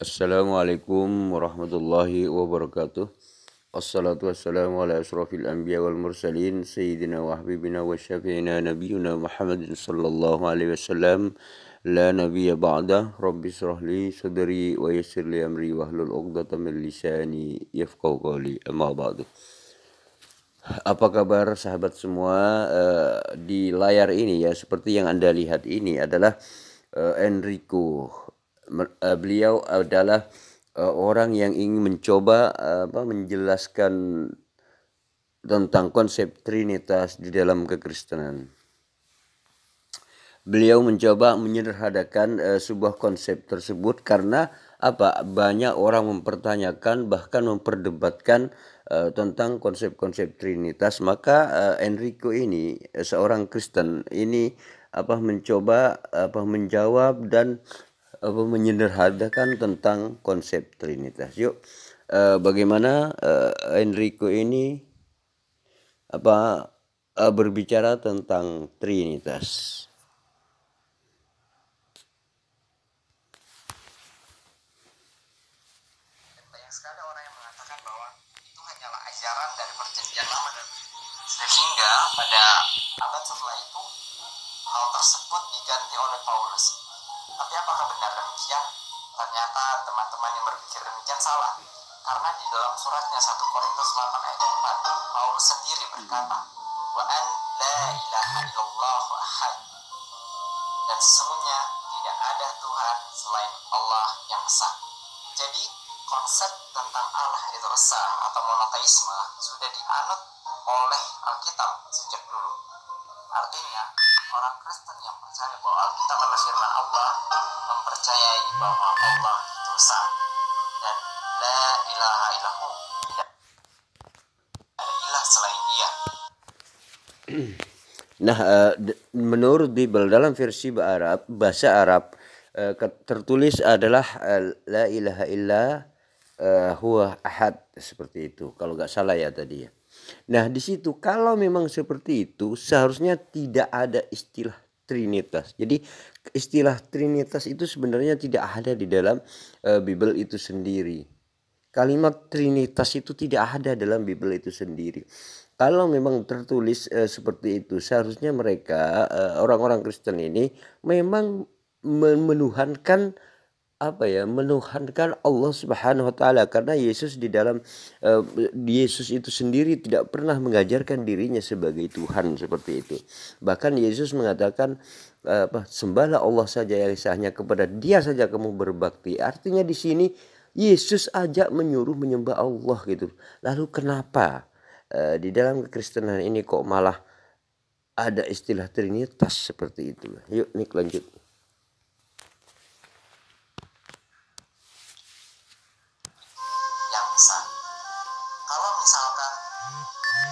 Assalamualaikum warahmatullahi wabarakatuh. Assalatu wassalamu ala asrafil anbiya wal mursalin sayyidina wa habibina wa syafi'ina nabiyuna Muhammadin sallallahu alaihi wasallam. La nabiyya ba'da. Rabbi israh li sadri wa yassir li amri wahlul 'uqdatam min lisani yafqahu qawli. Amma ba'du. Apa kabar sahabat semua? Di layar ini ya, seperti yang Anda lihat ini adalah Enrico. Beliau adalah orang yang ingin mencoba menjelaskan tentang konsep Trinitas di dalam kekristenan. Beliau mencoba menyederhanakan sebuah konsep tersebut karena banyak orang mempertanyakan bahkan memperdebatkan tentang konsep-konsep Trinitas. Maka Enrico ini seorang Kristen ini mencoba menjawab dan menyederhanakan tentang konsep Trinitas. Yuk, bagaimana Enrico ini berbicara tentang Trinitas. Banyak sekali orang yang mengatakan bahwa itu hanyalah ajaran dari perjanjian lama, dan sehingga pada abad setelah itu hal tersebut diganti oleh Paulus. Tapi apakah benar demikian? Ternyata teman-teman yang berpikir demikian salah, karena di dalam suratnya 1 Korintus 8 ayat 4 Paulus sendiri berkata, wa an la ilaha illallah ahad, dan sesungguhnya tidak ada Tuhan selain Allah yang esa. Jadi konsep tentang Allah itu esa atau monoteisme sudah dianut oleh Alkitab sejak dulu. Artinya orang Kristen yang percaya bahwa Alkitab adalah firman Allah mempercayai bahwa Allah itu esa dan la ilaha illahu, tidak ada ilah selain Dia. Nah, menurut Bible dalam versi bahasa Arab tertulis adalah la ilaha illa huwa ahad, seperti itu kalau nggak salah ya tadi ya. Nah, di situ kalau memang seperti itu seharusnya tidak ada istilah Trinitas. Jadi istilah Trinitas itu sebenarnya tidak ada di dalam Bible itu sendiri. Kalimat Trinitas itu tidak ada dalam Bible itu sendiri. Kalau memang tertulis seperti itu, seharusnya mereka orang-orang Kristen ini memang menuhankan menuhankan Allah Subhanahu wa taala, karena Yesus di dalam Yesus itu sendiri tidak pernah mengajarkan dirinya sebagai Tuhan seperti itu. Bahkan Yesus mengatakan sembahlah Allah saja yang sahnya, kepada Dia saja kamu berbakti. Artinya di sini Yesus ajak menyuruh menyembah Allah gitu. Lalu kenapa di dalam kekristenan ini kok malah ada istilah Trinitas seperti itu? Yuk Nik, lanjut. Yang esa. Kalau misalkan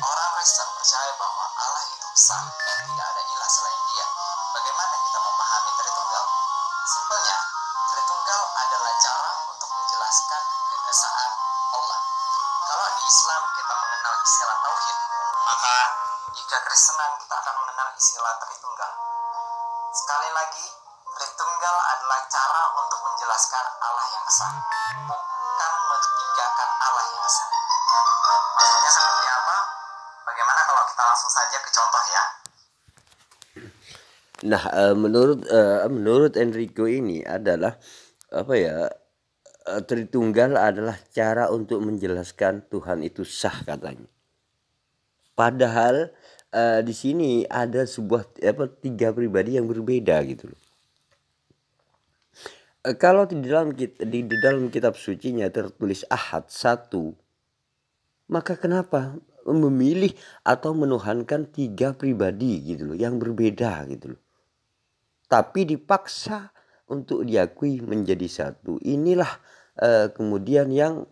orang Kristen percaya bahwa Allah itu esa dan tidak ada ilah selain Dia, bagaimana kita memahami Tritunggal? Simpelnya, Tritunggal adalah cara untuk menjelaskan keesaan Allah. Kalau di Islam kita mengenal istilah tauhid, maka di kekristenan kita akan mengenal istilah Tritunggal. Sekali lagi, Tritunggal adalah cara untuk menjelaskan Allah yang esa, bukan mentigakan Allah yang esa. Maksudnya seperti apa? Bagaimana kalau kita langsung saja ke contoh ya? Nah, menurut Enrico ini adalah Tritunggal adalah cara untuk menjelaskan Tuhan itu sah katanya. Padahal di sini ada sebuah tiga pribadi yang berbeda gitu loh. Kalau di dalam kitab sucinya tertulis Ahad satu, maka kenapa memilih atau menuhankan tiga pribadi gitu loh yang berbeda gitu loh, tapi dipaksa untuk diakui menjadi satu? Inilah kemudian yang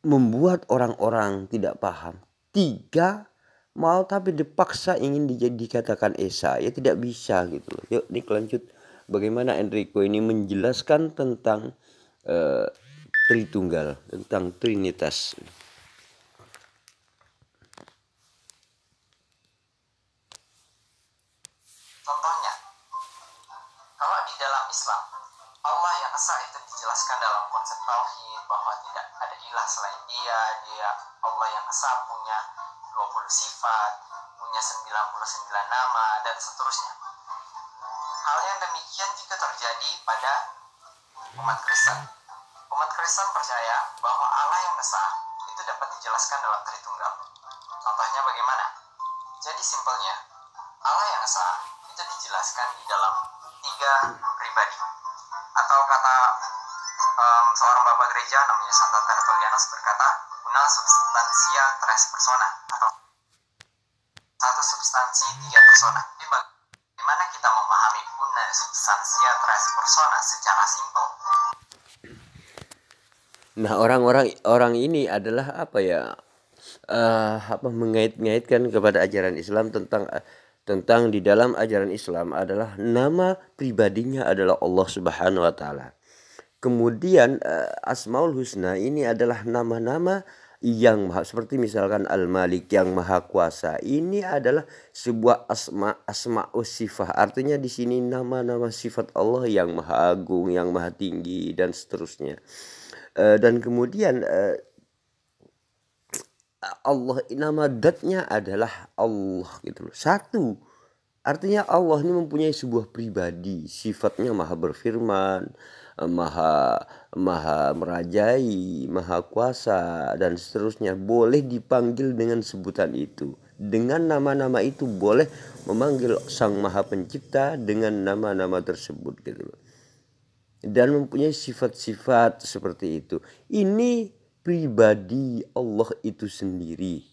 membuat orang-orang tidak paham. Tiga mau tapi dipaksa ingin dikatakan esa, ya tidak bisa gitu loh. Yuk Nik, lanjut. Bagaimana Enrico ini menjelaskan tentang Tritunggal, tentang Trinitas. Contohnya, kalau di dalam Islam Allah yang esa itu dijelaskan dalam konsep tauhid bahwa tidak ada ilah selain dia Allah yang esa punya 20 sifat, punya 99 nama dan seterusnya. Hal yang demikian juga terjadi pada umat Kristen. Umat Kristen percaya bahwa Allah yang esa itu dapat dijelaskan dalam Tritunggal. Contohnya bagaimana? Jadi simpelnya, Allah yang esa itu dijelaskan di dalam 3 pribadi. Atau kata seorang bapak gereja namanya Santo Tertullianus berkata, una substantia tres persona, atau satu substansi 3 persona. Jadi bagaimana kita memahami una substantia tres persona secara simpel? Nah, orang ini adalah apa ya? Mengait-ngaitkan kepada ajaran Islam tentang di dalam ajaran Islam adalah nama pribadinya adalah Allah Subhanahu wa taala. Kemudian Asmaul Husna ini adalah nama-nama yang seperti misalkan Al-Malik yang Maha Kuasa. Ini adalah sebuah asma'us sifat. Artinya di sini nama-nama sifat Allah yang Maha Agung, yang Maha Tinggi dan seterusnya. Dan kemudian Allah, nama datnya adalah Allah gitu loh. Satu. Artinya Allah ini mempunyai sebuah pribadi, sifatnya maha berfirman, maha merajai, maha kuasa dan seterusnya. Boleh dipanggil dengan sebutan itu. Dengan nama-nama itu boleh memanggil Sang Maha Pencipta dengan nama-nama tersebut gitu loh. Dan mempunyai sifat-sifat seperti itu. Ini pribadi Allah itu sendiri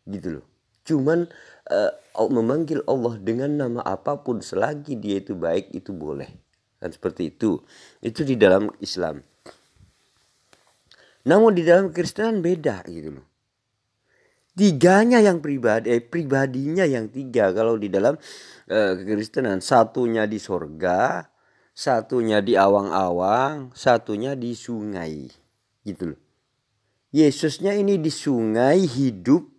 gitu loh. Cuman memanggil Allah dengan nama apapun selagi dia itu baik itu boleh, kan seperti itu di dalam Islam. Namun di dalam Kristen beda gitu loh. Tiganya yang pribadinya yang 3. Kalau di dalam kekristenan satunya di sorga, satunya di awang-awang, satunya di sungai gitu loh. Yesusnya ini di sungai hidup,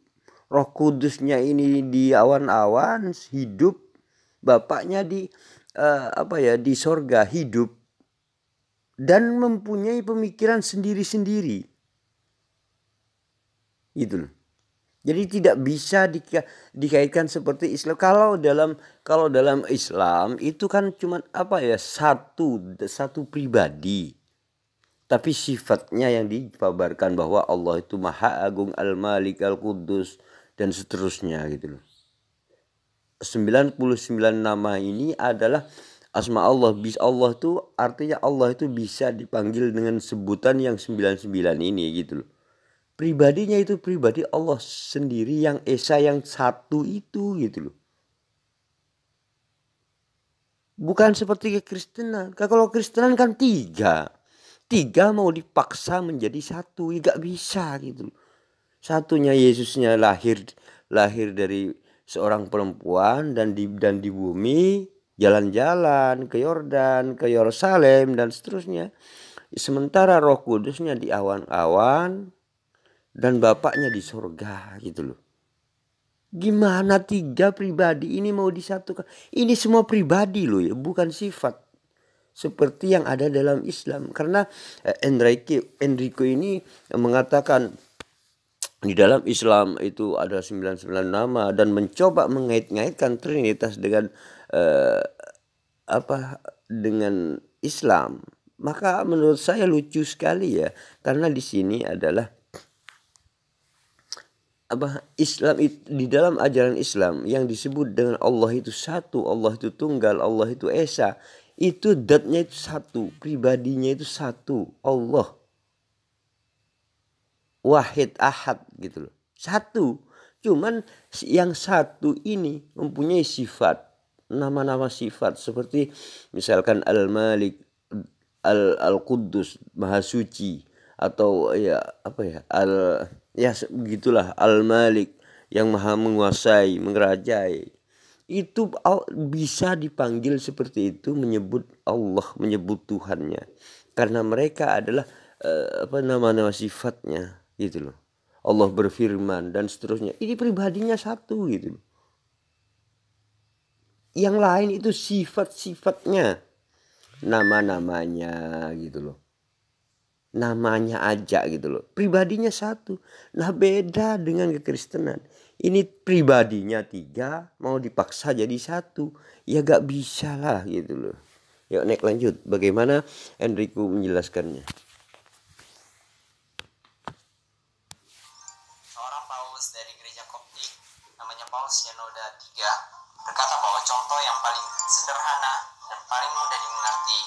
Roh Kudusnya ini di awan-awan hidup, Bapaknya di di sorga hidup dan mempunyai pemikiran sendiri-sendiri. Gitu loh. Jadi tidak bisa dikaitkan seperti Islam. Kalau dalam Islam itu kan cuma satu pribadi. Tapi sifatnya yang dipabarkan bahwa Allah itu Maha Agung, Al-Malik, Al-Qudus dan seterusnya gitu loh. 99 nama ini adalah asma Allah. Allah itu artinya Allah itu bisa dipanggil dengan sebutan yang 99 ini gitu loh. Pribadinya itu pribadi Allah sendiri yang esa yang satu itu gitu loh. Bukan seperti Kekristenan. Kalau Kristenan kan 3 mau dipaksa menjadi satu, gak bisa gitu. Satunya Yesusnya lahir dari seorang perempuan dan di bumi, jalan-jalan ke Yordan, ke Yerusalem dan seterusnya. Sementara Roh Kudusnya di awan-awan dan Bapaknya di surga gitu loh. Gimana 3 pribadi ini mau disatukan? Ini semua pribadi loh ya, bukan sifat seperti yang ada dalam Islam. Karena Enrico ini mengatakan di dalam Islam itu ada 99 nama dan mencoba mengait-ngaitkan Trinitas dengan dengan Islam. Maka menurut saya lucu sekali ya, karena di sini adalah Islam di dalam ajaran Islam yang disebut dengan Allah itu satu, Allah itu tunggal, Allah itu esa. Itu datnya itu satu, pribadinya itu satu, Allah. Wahid ahad gitu loh. Satu. Cuman yang satu ini mempunyai sifat, nama-nama sifat seperti misalkan Al-Malik, Al-Quddus, Maha Suci, atau begitulah Al-Malik yang Maha menguasai, mengerajai. Itu bisa dipanggil seperti itu, menyebut Allah, menyebut Tuhannya, karena mereka adalah nama-nama sifatnya gitu loh. Allah berfirman dan seterusnya. Ini pribadinya satu gitu loh. Yang lain itu sifat-sifatnya. nama-namanya gitu loh. Namanya aja gitu loh. Pribadinya satu. Nah beda dengan kekristenan. Ini pribadinya 3 mau dipaksa jadi satu. Ya gak bisa lah gitu loh. Yuk next lanjut. Bagaimana Enrico menjelaskannya? Seorang Paulus dari gereja Koptik, namanya Paulus Yanoda 3, berkata bahwa contoh yang paling sederhana dan paling mudah dimengerti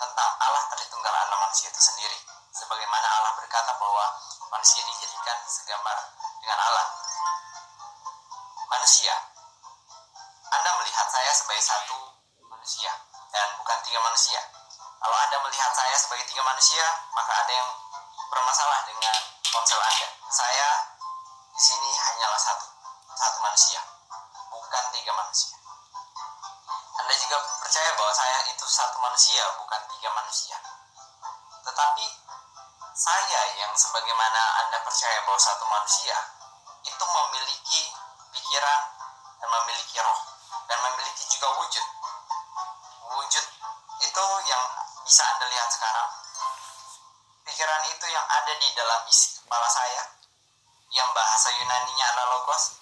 tentang Allah Tritunggal Allah manusia itu sendiri. Sebagaimana Allah berkata bahwa manusia dijadikan segambar dengan Allah. Manusia, Anda melihat saya sebagai satu manusia dan bukan 3 manusia. Kalau Anda melihat saya sebagai 3 manusia, maka ada yang bermasalah dengan konsep Anda. Saya di sini hanyalah satu manusia, bukan 3 manusia. Anda juga percaya bahwa saya itu satu manusia, bukan 3 manusia. Tetapi saya yang sebagaimana Anda percaya bahwa satu manusia itu memiliki pikiran dan memiliki roh dan memiliki juga wujud. Wujud itu yang bisa Anda lihat sekarang. Pikiran itu yang ada di dalam isi kepala saya, yang bahasa Yunaninya adalah logos,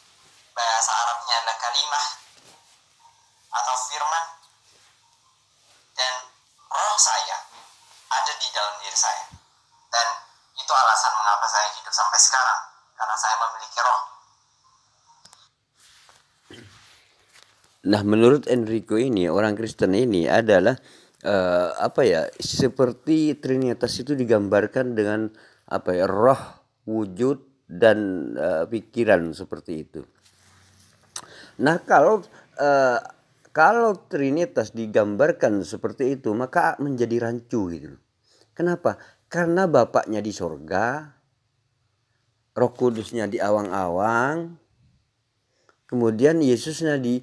bahasa Arabnya adalah kalimah atau firman, dan roh saya ada di dalam diri saya. Dan itu alasan mengapa saya hidup sampai sekarang, karena saya memiliki roh. Nah menurut Enrico ini, orang Kristen ini adalah seperti Trinitas itu digambarkan dengan roh, wujud dan pikiran seperti itu. Nah kalau Trinitas digambarkan seperti itu, maka menjadi rancu gitu. Kenapa? Karena Bapaknya di sorga, Roh Kudusnya di awang-awang, kemudian Yesusnya di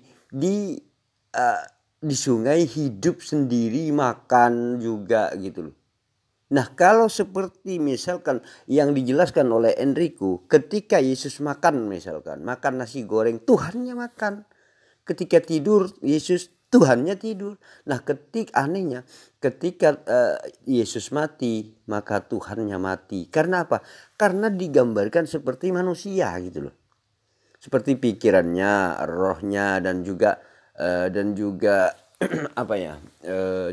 sungai hidup sendiri, makan juga gitu loh. Nah kalau seperti misalkan yang dijelaskan oleh Enrico, ketika Yesus makan misalkan, makan nasi goreng, Tuhannya makan. Ketika tidur, Yesus Tuhannya tidur. Nah anehnya ketika Yesus mati, maka Tuhannya mati. Karena apa? Karena digambarkan seperti manusia gitu loh. Seperti pikirannya, rohnya dan juga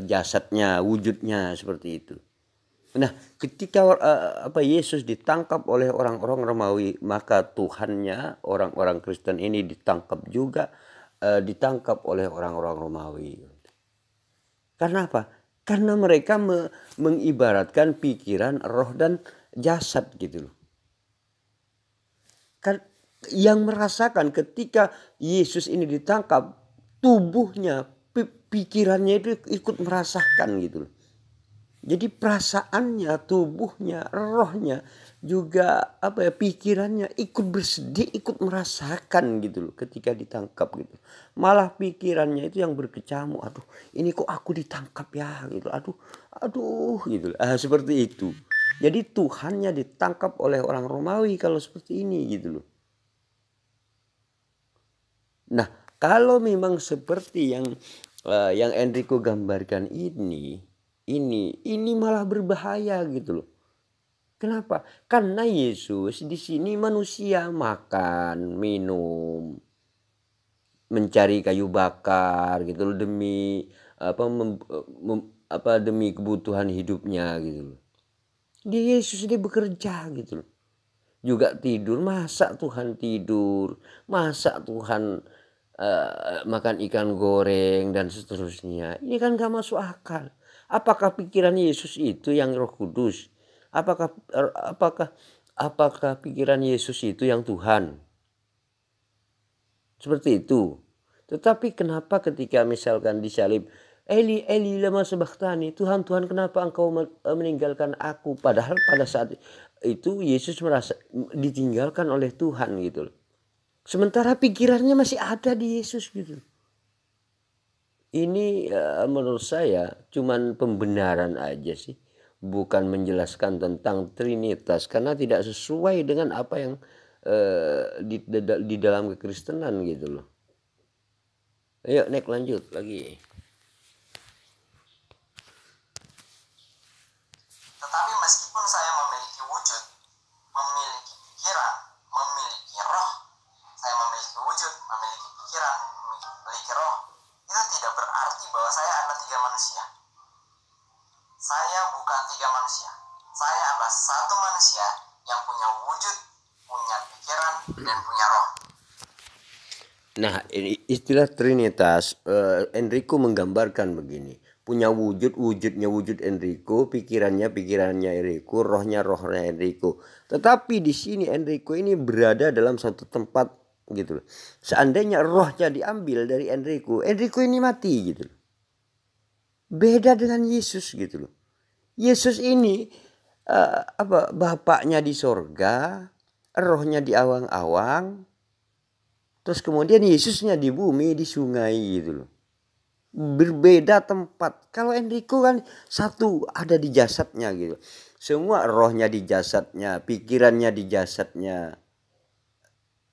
jasadnya, wujudnya seperti itu. Nah, ketika Yesus ditangkap oleh orang-orang Romawi, maka Tuhannya orang-orang Kristen ini ditangkap juga, ditangkap oleh orang-orang Romawi. Karena apa? Karena mereka mengibaratkan pikiran, roh dan jasad gitu loh. Kan yang merasakan ketika Yesus ini ditangkap, tubuhnya, pikirannya itu ikut merasakan gitu loh. Jadi perasaannya, tubuhnya, rohnya juga pikirannya ikut bersedih, ikut merasakan gitu loh ketika ditangkap gitu. Malah pikirannya itu yang berkecamuk, aduh ini kok aku ditangkap ya gitu, aduh gitu. Seperti itu. Jadi Tuhannya ditangkap oleh orang Romawi kalau seperti ini gitu loh. Nah kalau memang seperti yang Enrico gambarkan ini malah berbahaya gitu loh. Kenapa? Karena Yesus di sini manusia, makan, minum, mencari kayu bakar gitu loh demi demi kebutuhan hidupnya gitu loh. Yesus dia bekerja gitu loh. Juga tidur, masa Tuhan tidur, masa Tuhan makan ikan goreng dan seterusnya. Ini kan gak masuk akal. Apakah pikiran Yesus itu yang Roh Kudus? Apakah pikiran Yesus itu yang Tuhan? Seperti itu. Tetapi kenapa ketika misalkan disalib, Eli Eli lama sabachthani, Tuhan Tuhan kenapa engkau meninggalkan aku? Padahal pada saat itu Yesus merasa ditinggalkan oleh Tuhan gitu loh. Sementara pikirannya masih ada di Yesus gitu. Ini menurut saya cuman pembenaran aja sih, bukan menjelaskan tentang Trinitas karena tidak sesuai dengan apa yang di dalam kekristenan gitu loh. Ayo next lanjut lagi. memiliki roh, itu tidak berarti bahwa saya adalah tiga manusia. Saya bukan tiga manusia. Saya adalah satu manusia yang punya wujud, punya pikiran, dan punya roh. Nah, istilah Trinitas, Enrico menggambarkan begini. Punya wujud, wujudnya wujud Enrico, pikirannya Enrico, rohnya Enrico. Tetapi di sini Enrico ini berada dalam satu tempat gitu loh. Seandainya rohnya diambil dari Enrico ini mati gitu loh. Beda dengan Yesus gitu loh. Yesus ini bapaknya di sorga, rohnya di awang-awang, terus kemudian Yesusnya di bumi, di sungai gitu loh. Berbeda tempat. Kalau Enrico kan satu, ada di jasadnya gitu. Semua rohnya di jasadnya, pikirannya di jasadnya.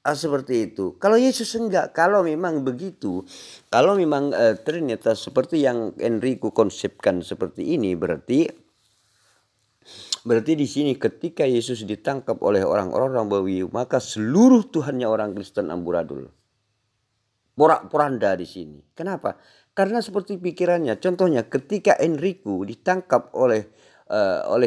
Seperti itu. Kalau Yesus enggak. Kalau memang begitu, kalau memang Trinitas seperti yang Enrico konsepkan seperti ini, berarti di sini ketika Yesus ditangkap oleh orang-orang Romawi, maka seluruh Tuhannya orang Kristen amburadul. Porak-poranda di sini. Kenapa? Karena seperti pikirannya. Contohnya ketika Enrico ditangkap oleh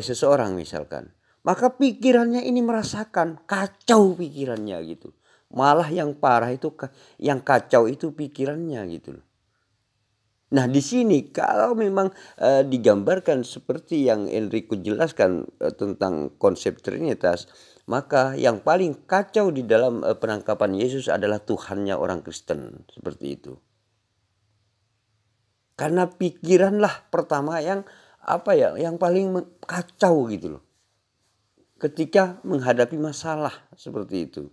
seseorang misalkan, maka pikirannya ini merasakan kacau pikirannya gitu. Malah yang parah itu, yang kacau itu pikirannya gitu loh. Nah di sini kalau memang digambarkan seperti yang Enrico jelaskan tentang konsep Trinitas, maka yang paling kacau di dalam penangkapan Yesus adalah Tuhannya orang Kristen, seperti itu. Karena pikiranlah pertama yang yang paling kacau gitu loh. Ketika menghadapi masalah seperti itu.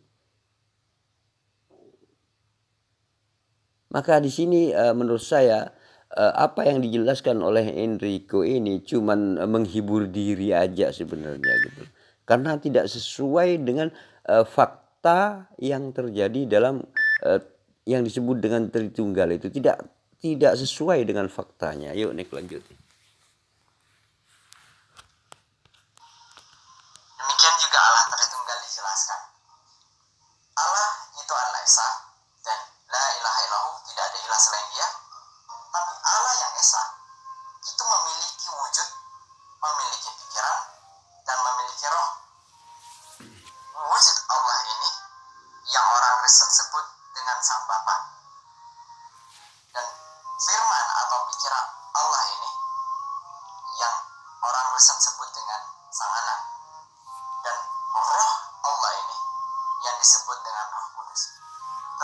Maka di sini menurut saya apa yang dijelaskan oleh Enrico ini cuman menghibur diri aja sebenarnya gitu. Karena tidak sesuai dengan fakta yang terjadi dalam yang disebut dengan Tritunggal itu, tidak sesuai dengan faktanya. Yuk Nek lanjutin. Demikian juga Allah Tritunggal dijelaskan. Allah itu Allah Esa, dan la ilaha illahu, tidak ada ilah selain dia. Tapi Allah yang Esa itu memiliki wujud, memiliki pikiran, dan memiliki roh. Wujud Allah ini yang orang Kristen sebut dengan Sang Bapa, dan firman atau pikiran Allah ini yang orang Kristen sebut dengan Sang Anak, dan roh Allah ini yang disebut dengan Roh Kudus.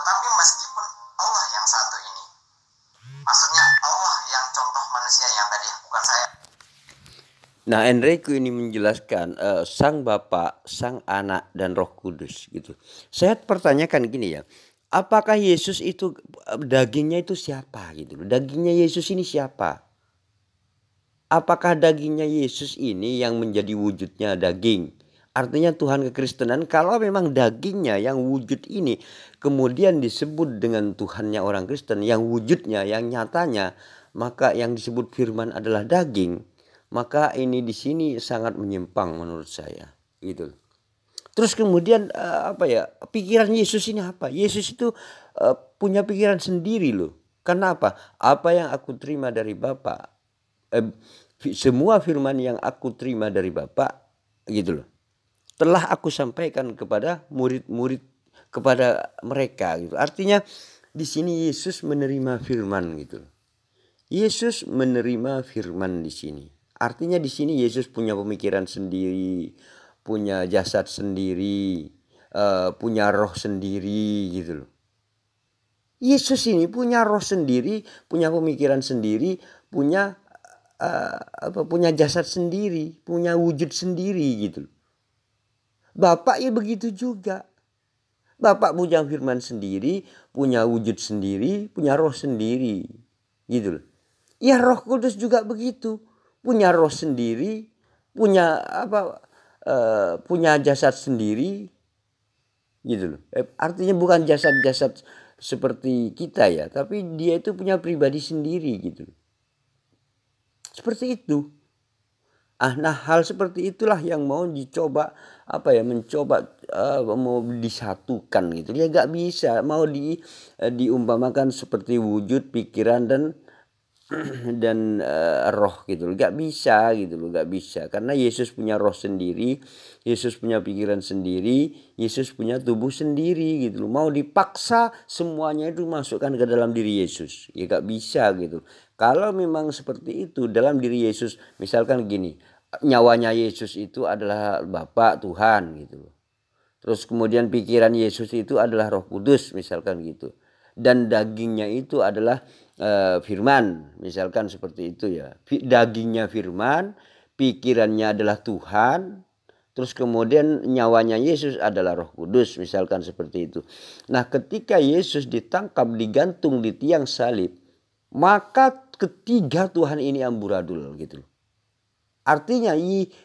Tetapi meskipun Allah yang satu ini, maksudnya Allah yang contoh manusia yang tadi, bukan saya. Nah Enrico ini menjelaskan Sang Bapa, Sang Anak, dan Roh Kudus gitu. Saya pertanyakan gini ya, apakah Yesus itu dagingnya itu siapa gitu? Dagingnya Yesus ini siapa? Apakah dagingnya Yesus ini yang menjadi wujudnya daging? Artinya Tuhan kekristenan kalau memang dagingnya yang wujud ini kemudian disebut dengan Tuhannya orang Kristen yang wujudnya, yang nyatanya, maka yang disebut firman adalah daging. Maka ini di sini sangat menyimpang menurut saya gitu. Terus kemudian pikiran Yesus ini apa? Yesus itu punya pikiran sendiri loh. Karena apa? Apa yang aku terima dari Bapa, semua firman yang aku terima dari Bapa gitu loh, telah aku sampaikan kepada murid-murid, kepada mereka gitu. Artinya di sini Yesus menerima firman gitu. Yesus menerima firman di sini. Artinya di sini Yesus punya pemikiran sendiri, punya jasad sendiri, punya roh sendiri gitu loh. Yesus ini punya roh sendiri, punya pemikiran sendiri, punya punya jasad sendiri, punya wujud sendiri gitu loh. Bapak ya begitu juga. Bapak punya firman sendiri, punya wujud sendiri, punya roh sendiri gitu loh. Ya Roh Kudus juga begitu. Punya roh sendiri, punya punya jasad sendiri gitu loh. Artinya bukan jasad-jasad seperti kita ya, tapi dia itu punya pribadi sendiri gitu. Seperti itu. Nah hal seperti itulah yang mau dicoba mencoba mau disatukan gitu. Ya gak bisa mau diumpamakan seperti wujud, pikiran dan roh gitu loh. Gak bisa gitu loh, gak bisa. Karena Yesus punya roh sendiri, Yesus punya pikiran sendiri, Yesus punya tubuh sendiri gitu loh. Mau dipaksa semuanya itu masukkan ke dalam diri Yesus, ya gak bisa gitu. Kalau memang seperti itu dalam diri Yesus, misalkan gini, nyawanya Yesus itu adalah Bapa Tuhan gitu loh. Terus kemudian pikiran Yesus itu adalah Roh Kudus misalkan gitu. Dan dagingnya itu adalah firman, misalkan seperti itu ya. Dagingnya firman, pikirannya adalah Tuhan, terus kemudian nyawanya Yesus adalah Roh Kudus, misalkan seperti itu. Nah, ketika Yesus ditangkap, digantung di tiang salib, maka ketiga Tuhan ini amburadul gitu. Artinya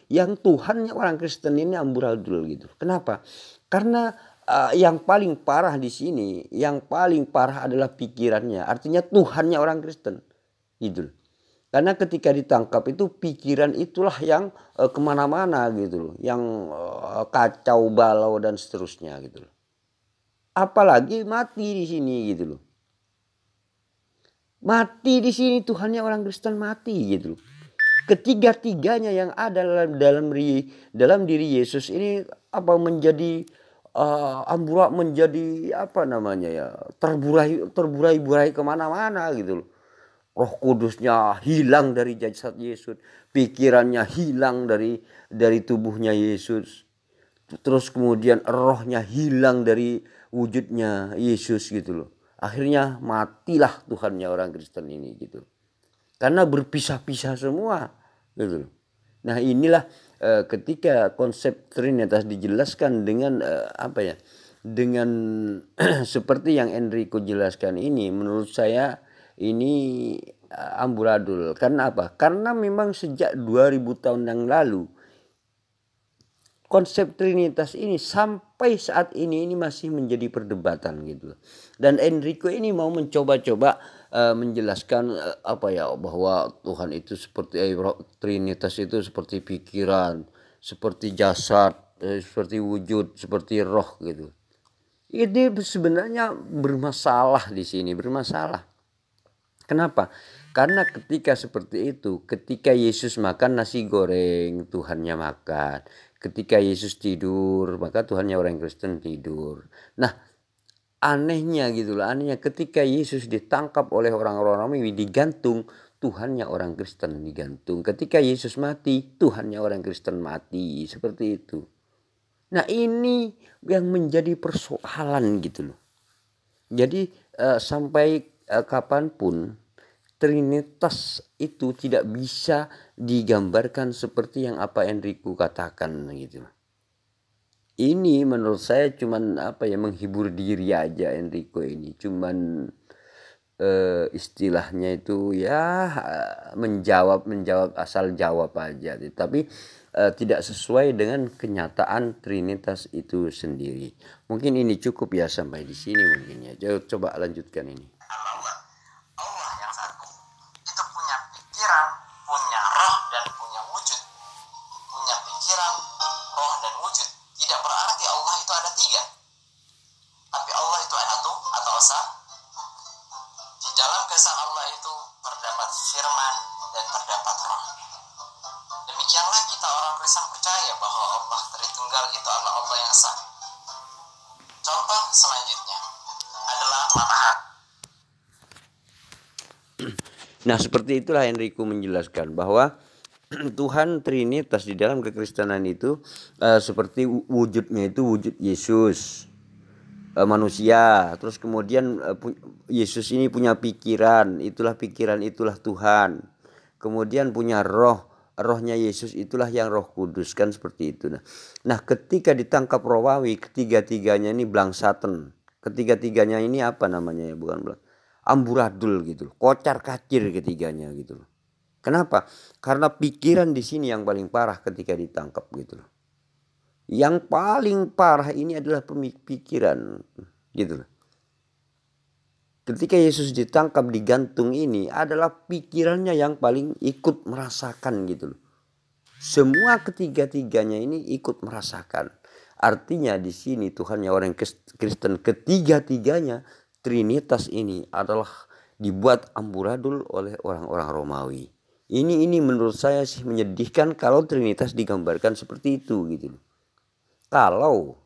yang Tuhannya orang Kristen ini amburadul gitu. Kenapa? Karena yang paling parah di sini, yang paling parah adalah pikirannya. Artinya Tuhannya orang Kristen, gitu. Karena ketika ditangkap itu pikiran itulah yang kemana-mana gitu loh, yang kacau balau dan seterusnya gitu loh. Apalagi mati di sini gitu loh. Mati di sini Tuhannya orang Kristen mati gitu loh. Ketiga-tiganya yang ada dalam diri Yesus ini menjadi menjadi terburai-burai kemana-mana gitu loh. Roh Kudusnya hilang dari jasad Yesus, pikirannya hilang dari tubuhnya Yesus, terus kemudian rohnya hilang dari wujudnya Yesus gitu loh. Akhirnya matilah Tuhannya orang Kristen ini gitu. Karena berpisah-pisah semua gitu. Nah inilah ketika konsep Trinitas dijelaskan dengan dengan seperti yang Enrico jelaskan ini, menurut saya ini amburadul. Karena apa? Karena memang sejak 2000 tahun yang lalu konsep Trinitas ini sampai saat ini masih menjadi perdebatan gitu. Dan Enrico ini mau mencoba-coba menjelaskan bahwa Tuhan itu seperti Trinitas itu seperti pikiran, seperti jasad, seperti wujud, seperti roh gitu. Ini sebenarnya bermasalah di sini, bermasalah. Kenapa? Karena ketika seperti itu, ketika Yesus makan nasi goreng, Tuhannya makan. Ketika Yesus tidur, maka Tuhannya orang Kristen tidur. Nah, anehnya gitu loh, anehnya ketika Yesus ditangkap oleh orang-orang Romawi, digantung, Tuhannya orang Kristen digantung. Ketika Yesus mati, Tuhannya orang Kristen mati. Seperti itu. Nah, ini yang menjadi persoalan gitu loh. Jadi sampai kapanpun Trinitas itu tidak bisa digambarkan seperti yang apa Enrico katakan gitu. Ini menurut saya cuman menghibur diri aja Enrico ini, cuman istilahnya itu ya menjawab asal jawab aja, tapi tidak sesuai dengan kenyataan Trinitas itu sendiri. Mungkin ini cukup ya sampai di sini mungkin ya. Coba lanjutkan ini. Allah yang satu itu punya pikiran, punya roh dan punya wujud. Punya pikiran, roh dan wujud. Tidak berarti Allah itu ada tiga, tapi Allah itu ada satu atau esa. Di dalam kesan Allah itu terdapat firman dan terdapat roh. Demikianlah kita orang Kristen percaya bahwa Allah Tritunggal itu adalah Allah yang esa. Contoh selanjutnya adalah matahari. Nah seperti itulah Enrico menjelaskan bahwa Tuhan Trinitas di dalam kekristenan itu seperti wujudnya itu wujud Yesus manusia, terus kemudian Yesus ini punya pikiran itulah Tuhan, kemudian punya rohnya Yesus itulah yang Roh Kudus, kan seperti itu. Nah ketika ditangkap Romawi, ketiga-tiganya ini blangsaten, ketiga-tiganya ini bukan amburadul gitu, kocar kacir ketiganya gitu loh. Kenapa? Karena pikiran di sini yang paling parah ketika ditangkap gitu loh. Yang paling parah ini adalah pemikiran gitu loh. Ketika Yesus ditangkap digantung ini adalah pikirannya yang paling ikut merasakan gitu loh. semua ketiga-tiganya ini ikut merasakan. Artinya di sini Tuhannya orang Kristen ketiga-tiganya Trinitas ini adalah dibuat amburadul oleh orang-orang Romawi. Ini menurut saya sih menyedihkan kalau Trinitas digambarkan seperti itu gitu. Kalau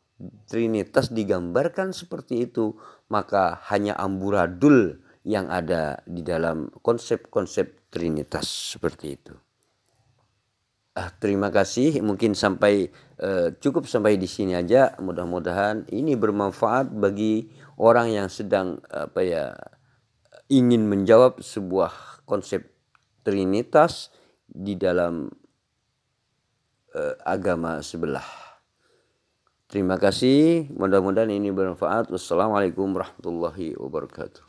Trinitas digambarkan seperti itu, maka hanya amburadul yang ada di dalam konsep-konsep Trinitas seperti itu. Terima kasih, mungkin cukup sampai di sini aja. Mudah-mudahan ini bermanfaat bagi orang yang sedang ingin menjawab sebuah konsep Trinitas di dalam agama sebelah. Terima kasih, mudah-mudahan ini bermanfaat. Wassalamualaikum warahmatullahi wabarakatuh.